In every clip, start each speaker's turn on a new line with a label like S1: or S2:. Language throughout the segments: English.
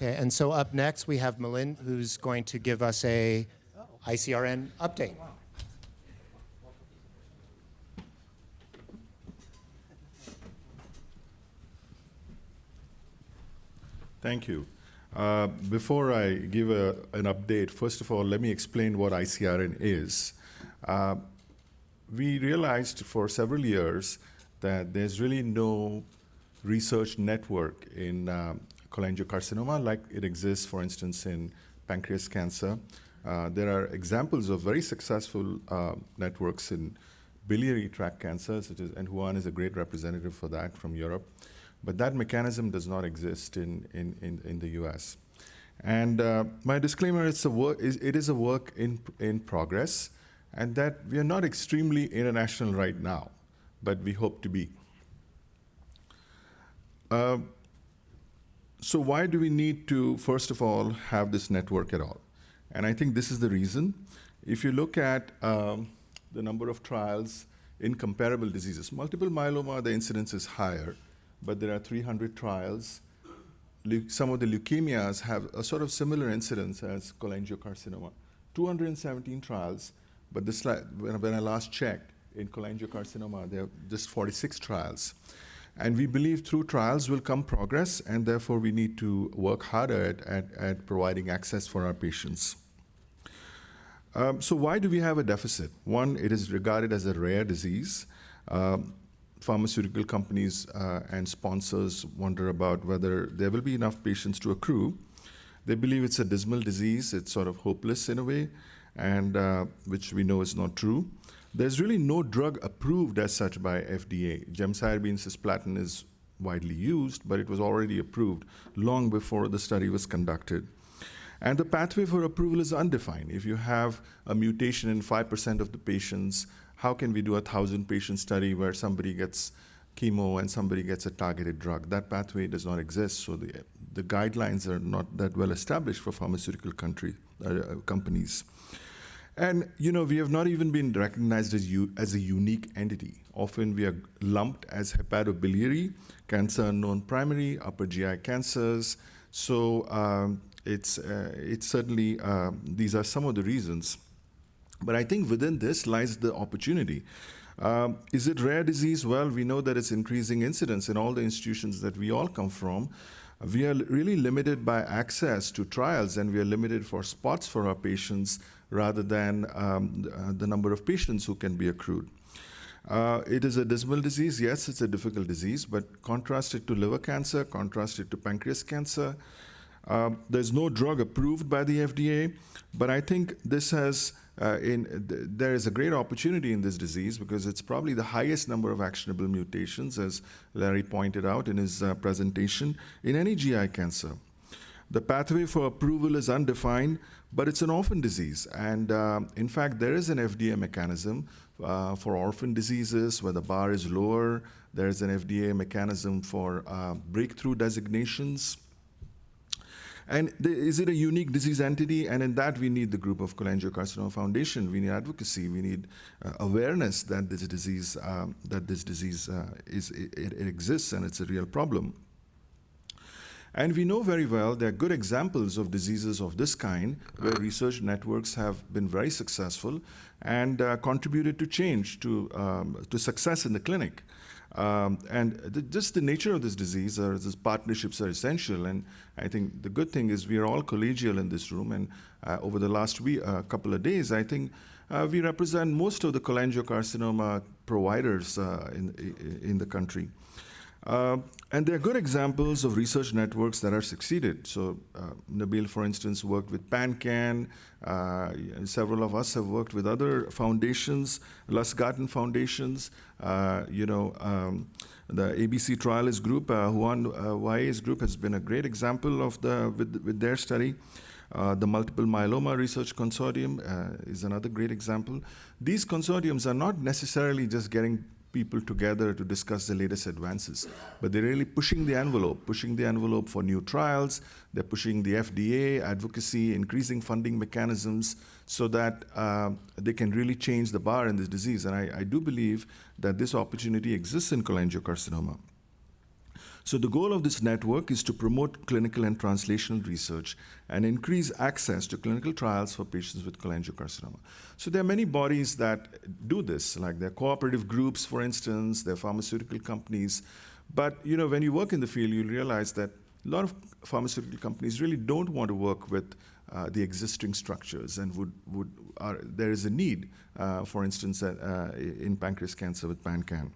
S1: Okay, and so up next we have Milind, who's going to give us a ICRN update.
S2: Thank you. Before I give an update, first of all, let me explain what ICRN is. We realized for several years that there's really no research network in cholangiocarcinoma like it exists, for instance, in pancreas cancer. There are examples of very successful networks in biliary tract cancer, and Juan is a great representative for that from Europe. But that mechanism does not exist in the US. And my disclaimer is it is a work in progress, and that we are not extremely international right now, but we hope to be. So why do we need to, first of all, have this network at all? And I think this is the reason. If you look at the number of trials in comparable diseases, multiple myeloma, the incidence is higher, but there are 300 trials. Some of the leukemias have a sort of similar incidence as cholangiocarcinoma. 217 trials, but when I last checked, in cholangiocarcinoma, there are just 46 trials. And we believe through trials will come progress, and therefore we need to work harder at providing access for our patients. So why do we have a deficit? One, it is regarded as a rare disease. Pharmaceutical companies and sponsors wonder about whether there will be enough patients to accrue. They believe it's a dismal disease, it's sort of hopeless in a way, and which we know is not true. There's really no drug approved as such by FDA. Gemcitabine cisplatin is widely used, but it was already approved long before the study was conducted. And the pathway for approval is undefined. If you have a mutation in 5% of the patients, how can we do a 1,000-patient study where somebody gets chemo and somebody gets a targeted drug? That pathway does not exist, so the guidelines are not that well established for pharmaceutical companies. And we have not even been recognized as a unique entity. Often we are lumped as hepatobiliary, cancer unknown primary, upper GI cancers. So it's certainly, these are some of the reasons. But I think within this lies the opportunity. Is it rare disease? Well, we know that it's increasing incidence in all the institutions that we all come from. We are really limited by access to trials, and we are limited for spots for our patients rather than the number of patients who can be accrued. It is a dismal disease. Yes, it's a difficult disease, but contrast it to liver cancer, contrast it to pancreas cancer. There's no drug approved by the FDA, but I think this has, there is a great opportunity in this disease because it's probably the highest number of actionable mutations, as Larry pointed out in his presentation, in any GI cancer. The pathway for approval is undefined, but it's an orphan disease. And in fact, there is an FDA mechanism for orphan diseases where the bar is lower. There is an FDA mechanism for breakthrough designations. And is it a unique disease entity? And in that, we need the group of Cholangiocarcinoma Foundation. We need advocacy. We need awareness that this disease, exists and it's a real problem. And we know very well there are good examples of diseases of this kind where research networks have been very successful and contributed to change, to success in the clinic. Just the nature of this disease, these partnerships are essential. And I think the good thing is we are all collegial in this room. And over the last couple of days, I think we represent most of the cholangiocarcinoma providers in the country. And there are good examples of research networks that are succeeded. So Nabil, for instance, worked with PanCan. Several of us have worked with other foundations, Lusgarten foundations. The ABC Trialist Group, Juan Valla's group has been a great example of with their study. The Multiple Myeloma Research Consortium is another great example. These consortiums are not necessarily just getting people together to discuss the latest advances, but they're really pushing the envelope for new trials. They're pushing the FDA, advocacy, increasing funding mechanisms so that they can really change the bar in this disease. And I do believe that this opportunity exists in cholangiocarcinoma. So the goal of this network is to promote clinical and translational research and increase access to clinical trials for patients with cholangiocarcinoma. So there are many bodies that do this, like there are cooperative groups, for instance, there are pharmaceutical companies. But when you work in the field, you realize that a lot of pharmaceutical companies really don't want to work with the existing structures, and there is a need, for instance, in pancreas cancer with PanCan.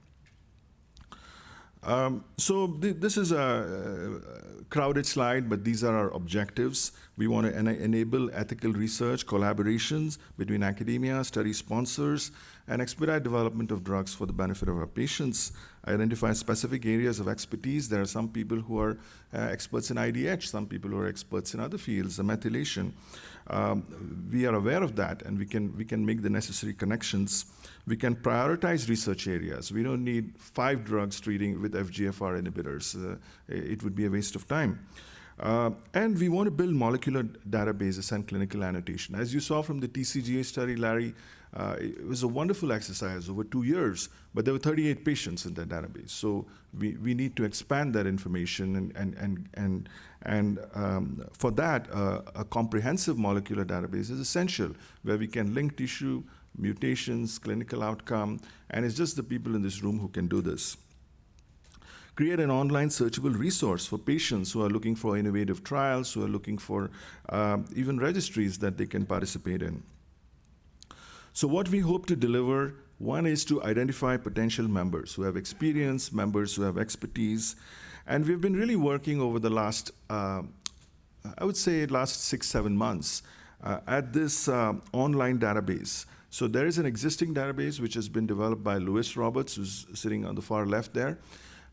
S2: This is a crowded slide, but these are our objectives. We want to enable ethical research, collaborations between academia, study sponsors, and expedite development of drugs for the benefit of our patients. Identify specific areas of expertise. There are some people who are experts in IDH, some people who are experts in other fields, methylation. We are aware of that, and we can make the necessary connections. We can prioritize research areas. We don't need 5 drugs treating with FGFR inhibitors. It would be a waste of time. And we want to build molecular databases and clinical annotation. As you saw from the TCGA study, Larry, it was a wonderful exercise over 2 years, but there were 38 patients in that database. So we need to expand that information, and for that, a comprehensive molecular database is essential, where we can link tissue, mutations, clinical outcome, and it's just the people in this room who can do this. Create an online searchable resource for patients who are looking for innovative trials, who are looking for even registries that they can participate in. So what we hope to deliver, one is to identify potential members who have experience, members who have expertise, and we've been really working over the last, I would say, last 6-7 months at this online database. So there is an existing database which has been developed by Lewis Roberts, who's sitting on the far left there.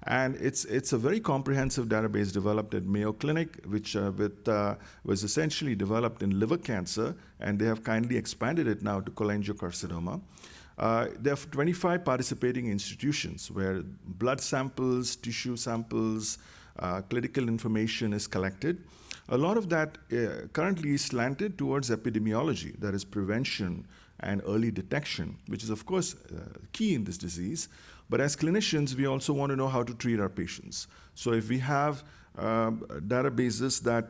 S2: And it's a very comprehensive database developed at Mayo Clinic, which was essentially developed in liver cancer, and they have kindly expanded it now to cholangiocarcinoma. There are 25 participating institutions where blood samples, tissue samples, clinical information is collected. A lot of that currently is slanted towards epidemiology, that is prevention and early detection, which is, of course, key in this disease. But as clinicians, we also want to know how to treat our patients. So if we have databases that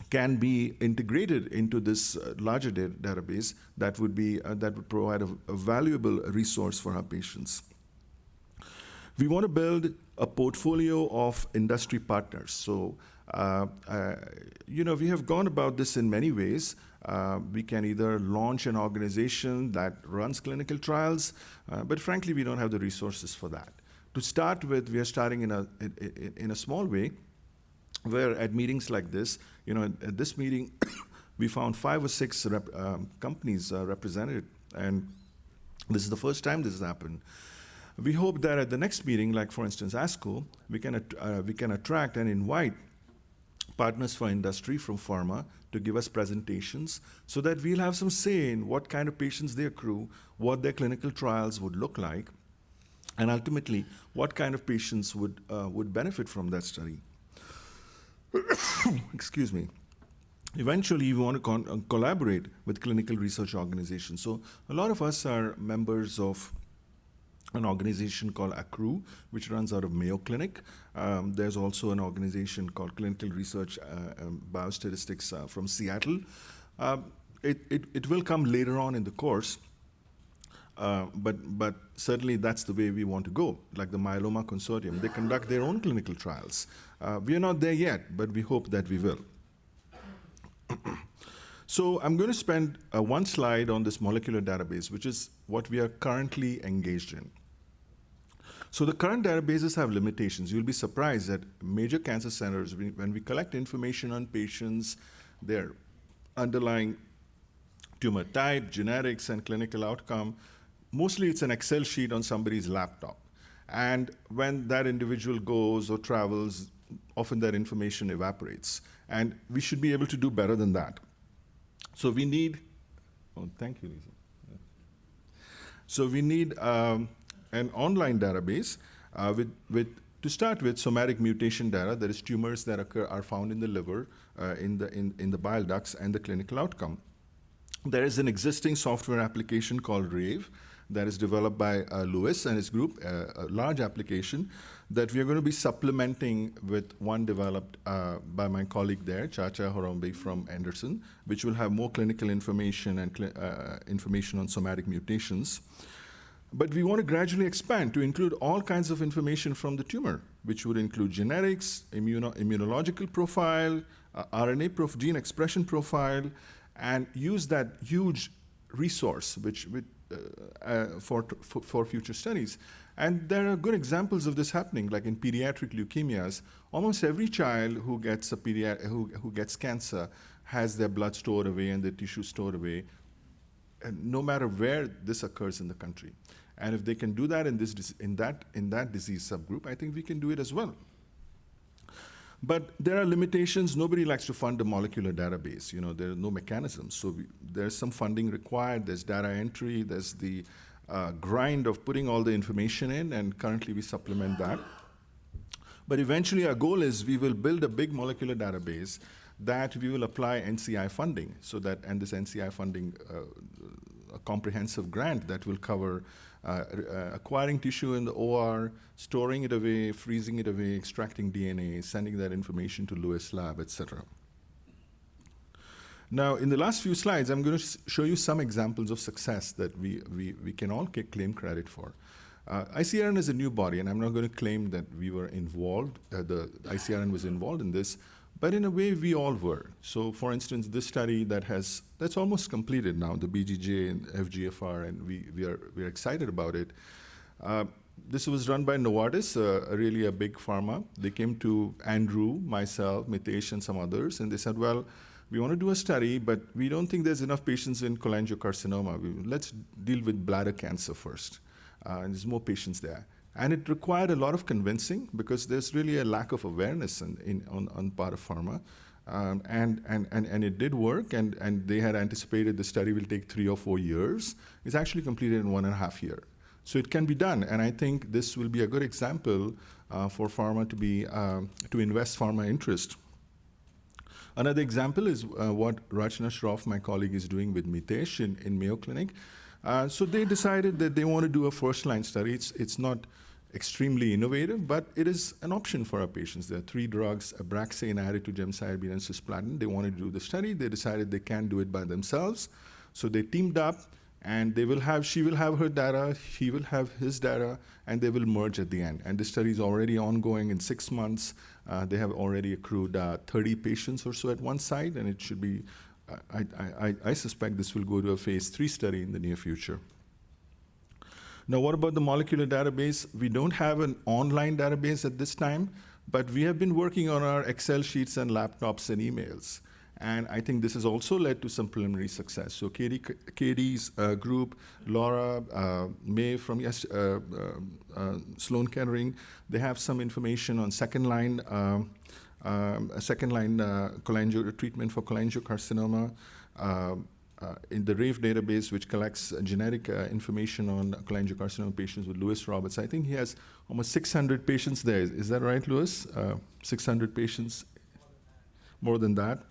S2: can be integrated into this larger database, that would provide a valuable resource for our patients. We want to build a portfolio of industry partners. So, we have gone about this in many ways. We can either launch an organization that runs clinical trials, but frankly, we don't have the resources for that. To start with, we are starting in a small way, where at meetings like this, at this meeting, we found 5 or 6 companies represented, and this is the first time this has happened. We hope that at the next meeting, like for instance ASCO, we can attract and invite partners for industry from pharma to give us presentations, so that we'll have some say in what kind of patients they accrue, what their clinical trials would look like, and ultimately what kind of patients would benefit from that study. Excuse me. Eventually, we want to collaborate with clinical research organizations. So a lot of us are members of an organization called ACRU, which runs out of Mayo Clinic. There's also an organization called Clinical Research Biostatistics from Seattle. It will come later on in the course, but certainly that's the way we want to go, like the Myeloma Consortium. They conduct their own clinical trials. We are not there yet, but we hope that we will. So I'm going to spend one slide on this molecular database, which is what we are currently engaged in. So the current databases have limitations. You'll be surprised that major cancer centers, when we collect information on patients, their underlying tumor type, genetics, and clinical outcome, mostly it's an Excel sheet on somebody's laptop. And when that individual goes or travels, often that information evaporates. And we should be able to do better than that. So we need, thank you, Lisa. So we need an online database to start with somatic mutation data, that is tumors that are found in the liver, in the bile ducts, and the clinical outcome. There is an existing software application called RAVE that is developed by Lewis and his group, a large application that we are going to be supplementing with one developed by my colleague there, Chacha Horombe from Anderson, which will have more clinical information and information on somatic mutations. But we want to gradually expand to include all kinds of information from the tumor, which would include genetics, immunological profile, RNA gene expression profile, and use that huge resource for future studies. And there are good examples of this happening, like in pediatric leukemias. Almost every child who gets who gets cancer has their blood stored away and their tissue stored away, and no matter where this occurs in the country. And if they can do that in that disease subgroup, I think we can do it as well. But there are limitations. Nobody likes to fund a molecular database. There are no mechanisms. So there's some funding required. There's data entry. There's the grind of putting all the information in, and currently we supplement that. But eventually our goal is we will build a big molecular database that we will apply NCI funding, and this NCI funding, a comprehensive grant that will cover acquiring tissue in the OR, storing it away, freezing it away, extracting DNA, sending that information to Lewis Lab, etc. Now, in the last few slides, I'm going to show you some examples of success that we can all claim credit for. ICRN is a new body, and I'm not going to claim that we were involved, the ICRN was involved in this, but in a way, we all were. So, for instance, this study that's almost completed now, the BGJ and FGFR, and we're excited about it. This was run by Novartis, really a big pharma. They came to Andrew, myself, Mitesh, and some others, and they said, well, we want to do a study, but we don't think there's enough patients in cholangiocarcinoma. Let's deal with bladder cancer first. And there's more patients there. And it required a lot of convincing because there's really a lack of awareness on part of pharma. And it did work, and they had anticipated the study will take 3 or 4 years. It's actually completed in 1.5 years. So it can be done, and I think this will be a good example for pharma to invest pharma interest. Another example is what Rachna Shroff, my colleague, is doing with Mitesh in Mayo Clinic. So they decided that they want to do a first-line study. It's not extremely innovative, but it is an option for our patients. There are 3 drugs, Abraxane added to gemcitabine and cisplatin. They wanted to do the study. They decided they can't do it by themselves. So they teamed up, and she will have her data, he will have his data, and they will merge at the end. And the study is already ongoing in 6 months. They have already accrued 30 patients or so at one site, and it should be, I suspect this will go to a phase 3 study in the near future. Now, what about the molecular database? We don't have an online database at this time, but we have been working on our Excel sheets and laptops and emails. And I think this has also led to some preliminary success. So Katie's group, Laura, May from Sloan Kettering, they have some information on second-line treatment for cholangiocarcinoma. In the RAVE database, which collects genetic information on cholangiocarcinoma patients with Lewis Roberts. I think he has almost 600 patients there. Is that right, Lewis? 600 patients? More than that.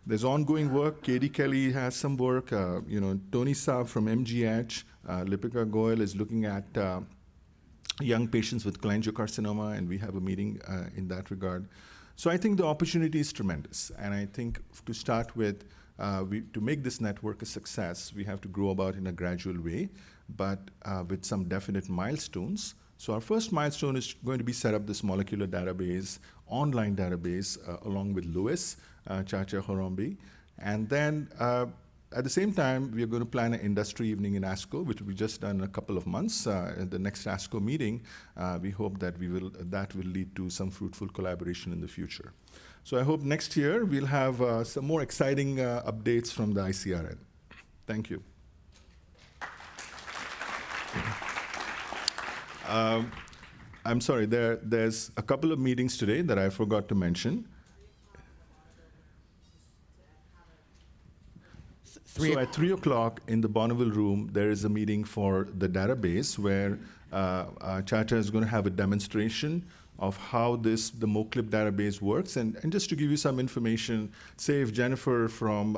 S2: There's ongoing work. Katie Kelly has some work. Tony Saab from MGH. Lipika Goyal is looking at young patients with cholangiocarcinoma, and we have a meeting in that regard. So I think the opportunity is tremendous. And I think to start with, to make this network a success, we have to grow about in a gradual way, but with some definite milestones. So our first milestone is going to be set up this molecular database, online database, along with Lewis, Chacha Horombe. And then at the same time, we are going to plan an industry evening in ASCO, which will be just done in a couple of months. At the next ASCO meeting, we hope that that will lead to some fruitful collaboration in the future. So I hope next year we'll have some more exciting updates from the ICRN. Thank you. I'm sorry, there's a couple of meetings today that I forgot to mention. So at 3 o'clock in the Bonneville room, there is a meeting for the database where Chacha is going to have a demonstration of how the MoClip database works. And just to give you some information, say if Jennifer from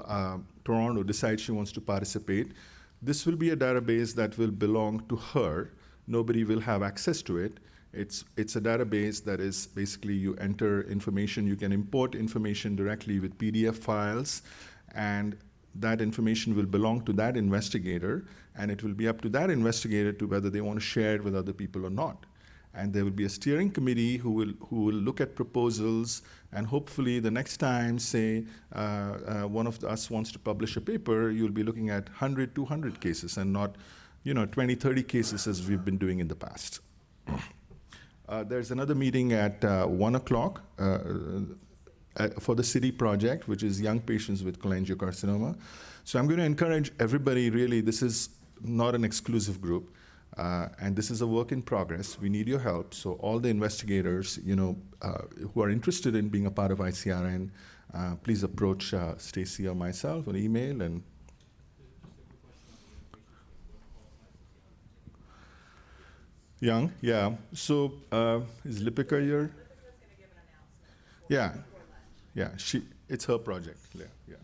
S2: Toronto decides she wants to participate, this will be a database that will belong to her. Nobody will have access to it. It's a database that is basically you enter information, you can import information directly with PDF files, and that information will belong to that investigator, and it will be up to that investigator to whether they want to share it with other people or not. And there will be a steering committee who will look at proposals, and hopefully the next time, say, one of us wants to publish a paper, you'll be looking at 100, 200 cases and not 20, 30 cases as we've been doing in the past. There's another meeting at 1 o'clock for the city project, which is young patients with cholangiocarcinoma. So I'm going to encourage everybody, really, this is not an exclusive group. And this is a work in progress. We need your help. So all the investigators, who are interested in being a part of ICRN, please approach Stacy or myself or email. And Young, yeah. So is Lipika here? Yeah, yeah. It's her project. Yeah, yeah.